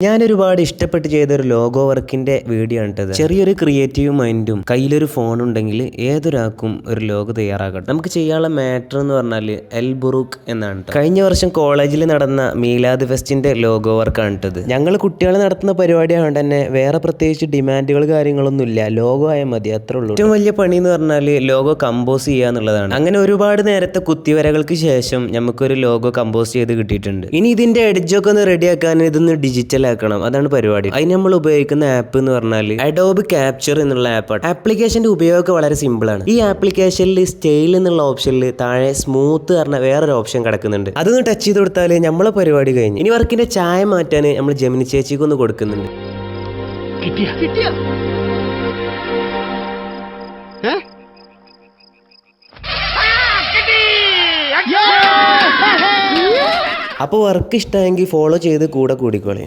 ഞാനൊരുപാട് ഇഷ്ടപ്പെട്ട് ചെയ്തൊരു ലോഗോ വർക്കിന്റെ വീഡിയോ ആണ്. ചെറിയൊരു ക്രിയേറ്റീവ് മൈൻഡും കയ്യിലൊരു ഫോൺ ഉണ്ടെങ്കിൽ ഏതൊരാൾക്കും ഒരു ലോഗോ തയ്യാറാകട്ടെ. നമുക്ക് ചെയ്യാനുള്ള മാറ്റർ എന്ന് പറഞ്ഞാൽ എൽ ബുറൂക്ക് എന്നാണ്. കഴിഞ്ഞ വർഷം കോളേജിൽ നടന്ന മീലാദ് ഫെസ്റ്റിന്റെ ലോഗോ വർക്കാണിട്ടത്. ഞങ്ങൾ കുട്ടികൾ നടത്തുന്ന പരിപാടിയായതുകൊണ്ട് തന്നെ വേറെ പ്രത്യേകിച്ച് ഡിമാൻഡുകൾ കാര്യങ്ങളൊന്നും ഇല്ല. ലോഗോ ആയാൽ മതി, അത്രേ ഉള്ളൂ. ഏറ്റവും വലിയ പണി എന്ന് പറഞ്ഞാൽ ലോഗോ കമ്പോസ് ചെയ്യുക എന്നുള്ളതാണ്. അങ്ങനെ ഒരുപാട് നേരത്തെ കുത്തിവരകൾക്ക് ശേഷം നമുക്കൊരു ലോഗോ കമ്പോസ് ചെയ്ത് കിട്ടിയിട്ടുണ്ട്. ഇനി ഇതിന്റെ എഡ്ജൊക്കെ ഒന്ന് റെഡിയാക്കാൻ ഇതൊന്ന് ഡിജിറ്റൽ ആക്കണം, അതാണ് പരിപാടി. അതിന് നമ്മൾ ഉപയോഗിക്കുന്ന ആപ്പ് എന്ന് പറഞ്ഞാൽ അഡോബ് ക്യാപ്ചർ എന്നുള്ള ആപ്പാണ്. ആപ്ലിക്കേഷന്റെ ഉപയോഗം വളരെ സിമ്പിൾ ആണ്. ഈ ആപ്ലിക്കേഷനിൽ സ്റ്റൈൽ എന്നുള്ള ഓപ്ഷനിൽ താഴെ സ്മൂത്ത് പറഞ്ഞ വേറൊരു ഓപ്ഷൻ കിടക്കുന്നുണ്ട്. അതൊന്ന് ടച്ച് ചെയ്ത് കൊടുത്താൽ നമ്മളെ പരിപാടി കഴിഞ്ഞു. ഇനി വർക്കിന്റെ ചായ മാറ്റാൻ നമ്മൾ ജെമിനി ചേച്ചിക്ക് ഒന്ന് കൊടുക്കുന്നുണ്ട്. അപ്പോൾ വർക്ക് ഇഷ്ടമെങ്കിൽ ഫോളോ ചെയ്ത് കൂടെ കൂടിക്കോളെ.